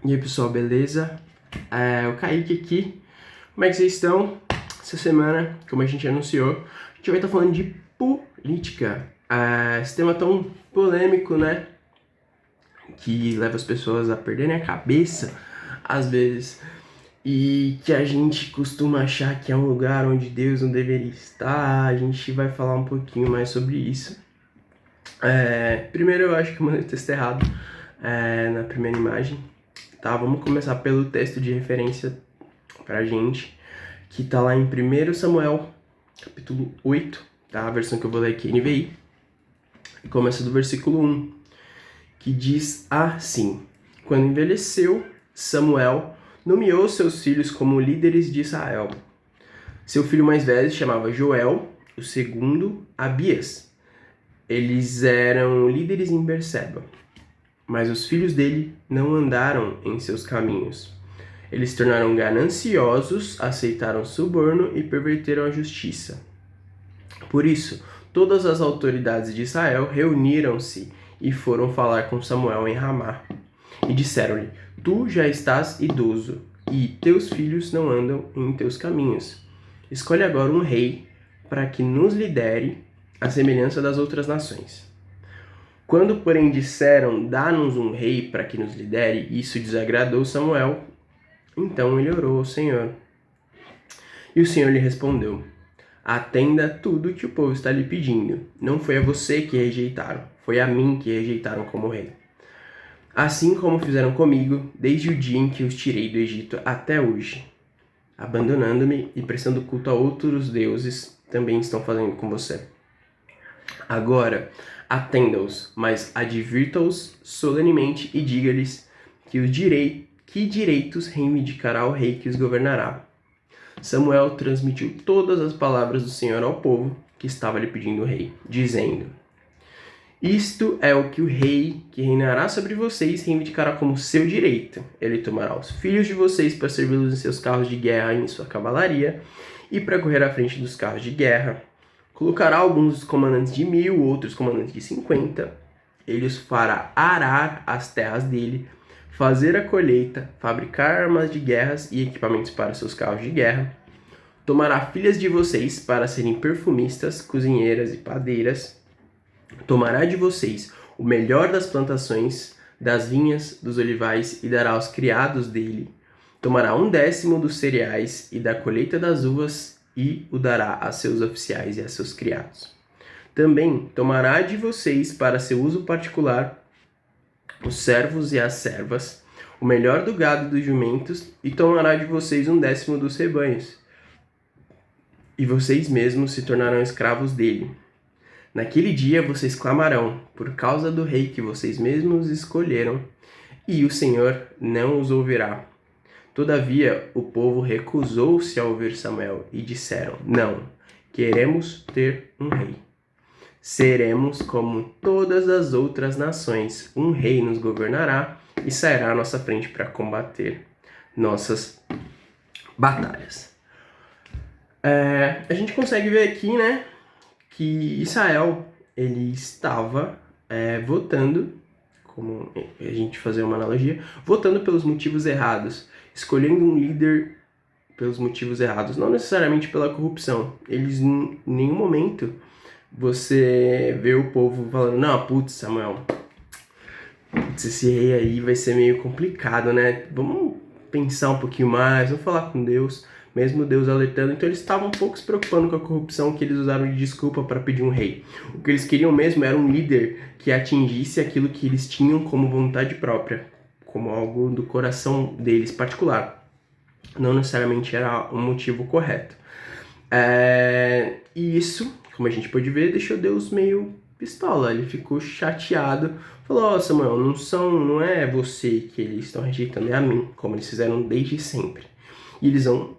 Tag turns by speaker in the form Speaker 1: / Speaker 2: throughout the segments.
Speaker 1: E aí pessoal, beleza? O Kaique aqui. Como é que vocês estão? Essa semana, como a gente anunciou, a gente vai estar falando de política. Esse tema tão polêmico, né? Que leva as pessoas a perderem a cabeça, às vezes. E que a gente costuma achar que é um lugar onde Deus não deveria estar. A gente vai falar um pouquinho mais sobre isso. Primeiro eu acho que eu mandei o texto errado na primeira imagem. Tá, vamos começar pelo texto de referência pra gente, que tá lá em 1 Samuel, capítulo 8, tá? A versão que eu vou ler aqui é NVI. E começa do versículo 1, que diz assim: Quando envelheceu, Samuel nomeou seus filhos como líderes de Israel. Seu filho mais velho se chamava Joel, o segundo Abias. Eles eram líderes em Berseba. Mas os filhos dele não andaram em seus caminhos. Eles se tornaram gananciosos, aceitaram suborno e perverteram a justiça. Por isso, todas as autoridades de Israel reuniram-se e foram falar com Samuel em Ramá. E disseram-lhe: Tu já estás idoso, e teus filhos não andam em teus caminhos. Escolhe agora um rei para que nos lidere à semelhança das outras nações. Quando, porém, disseram: Dá-nos um rei para que nos lidere, isso desagradou Samuel. Então ele orou ao Senhor. E o Senhor lhe respondeu: Atenda tudo que o povo está lhe pedindo. Não foi a você que rejeitaram, foi a mim que rejeitaram como rei. Assim como fizeram comigo, desde o dia em que os tirei do Egito até hoje. Abandonando-me e prestando culto a outros deuses, também estão fazendo com você. Agora, atenda-os, mas advirta-os solenemente e diga-lhes que direitos reivindicará o rei que os governará. Samuel transmitiu todas as palavras do Senhor ao povo que estava lhe pedindo o rei, dizendo: Isto é o que o rei que reinará sobre vocês reivindicará como seu direito. Ele tomará os filhos de vocês para servi-los em seus carros de guerra e em sua cavalaria, e para correr à frente dos carros de guerra. Colocará alguns comandantes de 1.000, outros comandantes de 50. Ele os fará arar as terras dele, fazer a colheita, fabricar armas de guerras e equipamentos para seus carros de guerra. Tomará filhas de vocês para serem perfumistas, cozinheiras e padeiras. Tomará de vocês o melhor das plantações, das vinhas, dos olivais e dará aos criados dele. Tomará 1/10 dos cereais e da colheita das uvas e o dará a seus oficiais e a seus criados. Também tomará de vocês para seu uso particular os servos e as servas, o melhor do gado e dos jumentos, e tomará de vocês 1/10 dos rebanhos. E vocês mesmos se tornarão escravos dele. Naquele dia vocês clamarão por causa do rei que vocês mesmos escolheram, e o Senhor não os ouvirá. Todavia, o povo recusou-se a ouvir Samuel e disseram: Não, queremos ter um rei. Seremos como todas as outras nações. Um rei nos governará e sairá à nossa frente para combater nossas batalhas. A gente consegue ver aqui, né, que Israel ele estava votando, como a gente fazer uma analogia, votando pelos motivos errados, escolhendo um líder pelos motivos errados, não necessariamente pela corrupção. Eles, em nenhum momento, você vê o povo falando: não, putz, Samuel, esse rei aí vai ser meio complicado, né? Vamos pensar um pouquinho mais, vamos falar com Deus, mesmo Deus alertando. Então eles estavam um pouco se preocupando com a corrupção que eles usaram de desculpa para pedir um rei. O que eles queriam mesmo era um líder que atingisse aquilo que eles tinham como vontade própria, como algo do coração deles particular. Não necessariamente era o motivo correto. E isso, como a gente pode ver, deixou Deus meio pistola. Ele ficou chateado. Falou: Samuel, não é você que eles estão rejeitando, é a mim, como eles fizeram desde sempre. E eles vão...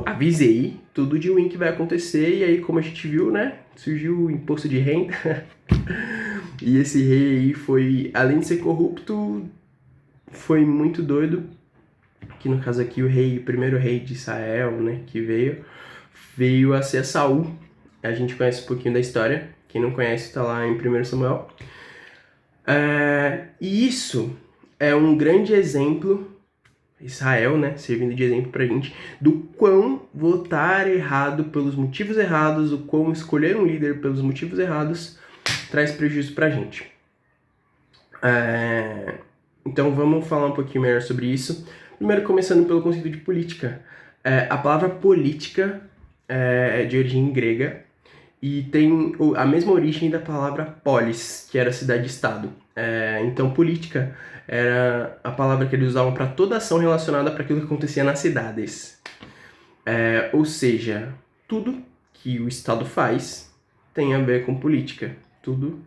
Speaker 1: avisei tudo de ruim que vai acontecer, e aí, como a gente viu, né, surgiu o imposto de renda. E esse rei aí foi, além de ser corrupto, foi muito doido. Que no caso aqui o primeiro rei de Israel, né, que veio a ser Saul. A gente conhece um pouquinho da história. Quem não conhece está lá em 1 Samuel. E isso é um grande exemplo, Israel, né, servindo de exemplo pra gente, do quão votar errado pelos motivos errados, o quão escolher um líder pelos motivos errados traz prejuízo pra gente. Então vamos falar um pouquinho melhor sobre isso. Primeiro, começando pelo conceito de política. A palavra política é de origem grega e tem a mesma origem da palavra polis, que era cidade-estado. Então, política era a palavra que eles usavam para toda ação relacionada para aquilo que acontecia nas cidades. Ou seja, tudo que o Estado faz tem a ver com política. Tudo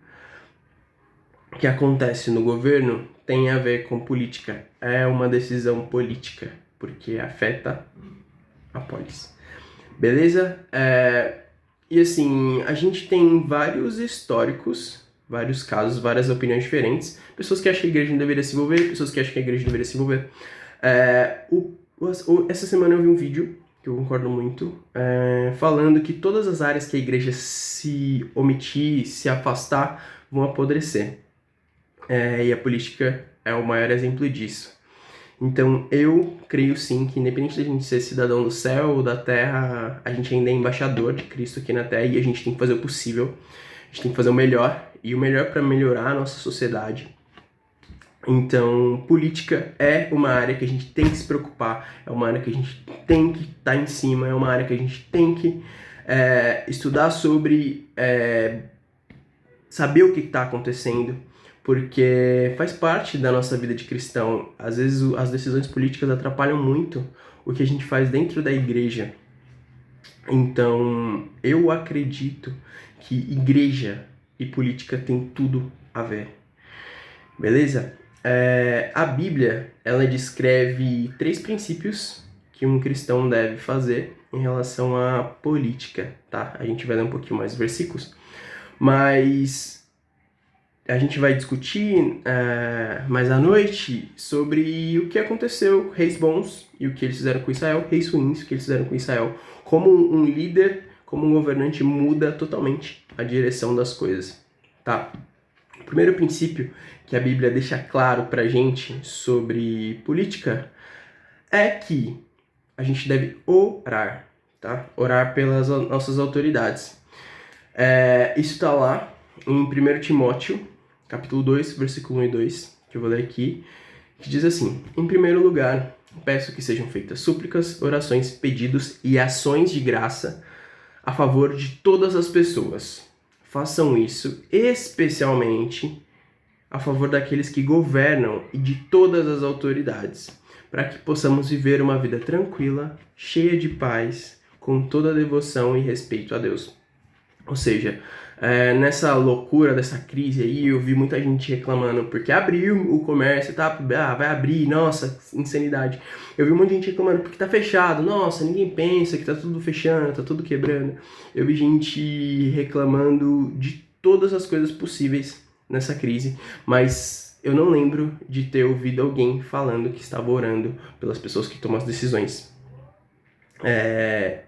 Speaker 1: que acontece no governo tem a ver com política. É uma decisão política, porque afeta a polis. Beleza? E assim, a gente tem vários históricos, vários casos, várias opiniões diferentes. Pessoas que acham que a igreja não deveria se envolver, pessoas que acham que a igreja deveria se envolver. Essa semana eu vi um vídeo, que eu concordo muito, falando que todas as áreas que a igreja se omitir, se afastar, vão apodrecer. E a política é o maior exemplo disso. Então, eu creio sim que independente da gente ser cidadão do céu ou da terra, a gente ainda é embaixador de Cristo aqui na terra e a gente tem que fazer o possível, a gente tem que fazer o melhor, e o melhor para melhorar a nossa sociedade. Então, política é uma área que a gente tem que se preocupar, é uma área que a gente tem que estar em cima, é uma área que a gente tem que estudar sobre, saber o que está acontecendo, porque faz parte da nossa vida de cristão. Às vezes as decisões políticas atrapalham muito o que a gente faz dentro da igreja. Então, eu acredito que igreja e política tem tudo a ver. Beleza? A Bíblia, ela descreve 3 princípios que um cristão deve fazer em relação à política, tá? A gente vai ler um pouquinho mais versículos, mas a gente vai discutir mais à noite sobre o que aconteceu, reis bons e o que eles fizeram com Israel, reis ruins, o que eles fizeram com Israel, como um líder, como um governante muda totalmente a direção das coisas, tá? O primeiro princípio que a Bíblia deixa claro pra gente sobre política é que a gente deve orar, tá? Orar pelas nossas autoridades. Isso está lá em 1 Timóteo, capítulo 2, versículo 1 e 2, que eu vou ler aqui, que diz assim: em primeiro lugar, peço que sejam feitas súplicas, orações, pedidos e ações de graça a favor de todas as pessoas. Façam isso especialmente a favor daqueles que governam e de todas as autoridades, para que possamos viver uma vida tranquila, cheia de paz, com toda devoção e respeito a Deus. Ou seja, nessa loucura dessa crise aí, eu vi muita gente reclamando porque abriu o comércio, tá? Vai abrir, nossa, insanidade. Eu vi muita gente reclamando porque tá fechado, nossa, ninguém pensa que tá tudo fechando, tá tudo quebrando. Eu vi gente reclamando de todas as coisas possíveis nessa crise, mas eu não lembro de ter ouvido alguém falando que estava orando pelas pessoas que tomam as decisões.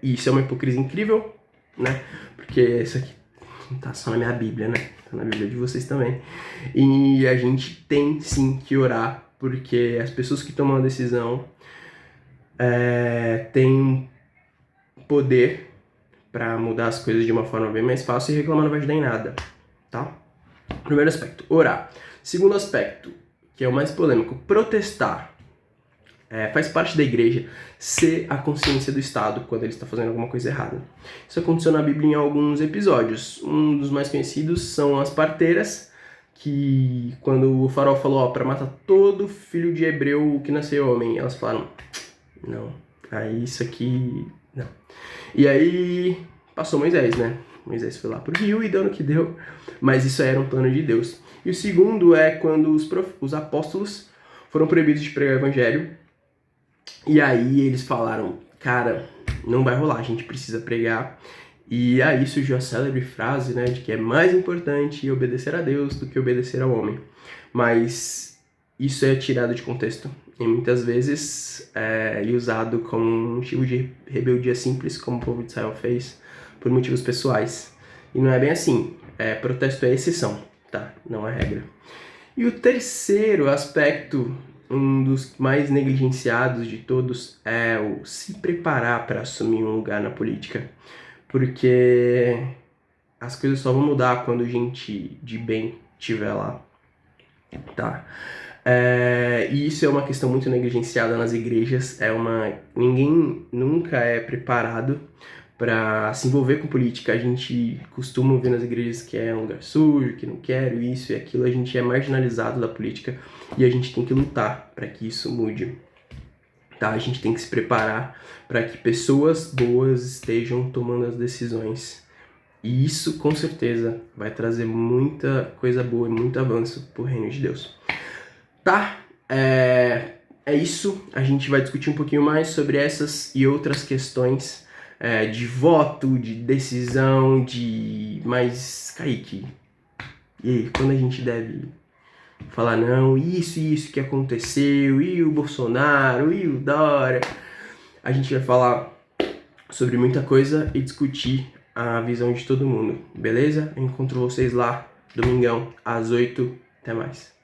Speaker 1: E isso é uma hipocrisia incrível, né? Porque isso aqui não tá só na minha Bíblia, né? Tá na Bíblia de vocês também. E a gente tem sim que orar, porque as pessoas que tomam a decisão têm poder para mudar as coisas de uma forma bem mais fácil, e reclamar não vai ajudar em nada, tá? Primeiro aspecto, orar. Segundo aspecto, que é o mais polêmico, protestar. Faz parte da igreja ser a consciência do Estado quando ele está fazendo alguma coisa errada. Isso aconteceu na Bíblia em alguns episódios. Um dos mais conhecidos são as parteiras, que quando o faraó falou, para matar todo filho de hebreu que nasceu homem, elas falaram, não, aí isso aqui, não. E aí passou Moisés, né? Moisés foi lá pro rio e deu no que deu, mas isso aí era um plano de Deus. E o segundo é quando os apóstolos foram proibidos de pregar o evangelho. E aí eles falaram, cara, não vai rolar, a gente precisa pregar. E aí surgiu a célebre frase, né, de que é mais importante obedecer a Deus do que obedecer ao homem. Mas isso é tirado de contexto e muitas vezes é usado como um tipo de rebeldia simples, como o povo de Israel fez, por motivos pessoais. E não é bem assim, protesto é exceção, tá? Não é regra. E o terceiro aspecto, um dos mais negligenciados de todos, é o se preparar para assumir um lugar na política. Porque as coisas só vão mudar quando gente de bem estiver lá, tá? E isso é uma questão muito negligenciada nas igrejas. Ninguém nunca é preparado para se envolver com política. A gente costuma ver nas igrejas que é um lugar sujo, que não quero isso e aquilo. A gente é marginalizado da política e a gente tem que lutar para que isso mude. Tá? A gente tem que se preparar para que pessoas boas estejam tomando as decisões. E isso, com certeza, vai trazer muita coisa boa e muito avanço pro reino de Deus. Tá? É isso. A gente vai discutir um pouquinho mais sobre essas e outras questões de voto, de decisão, Mas, Kaique, e aí, quando a gente deve falar não, isso que aconteceu, e o Bolsonaro, e o Dória? A gente vai falar sobre muita coisa e discutir a visão de todo mundo, beleza? Eu encontro vocês lá, domingão, às 8. Até mais.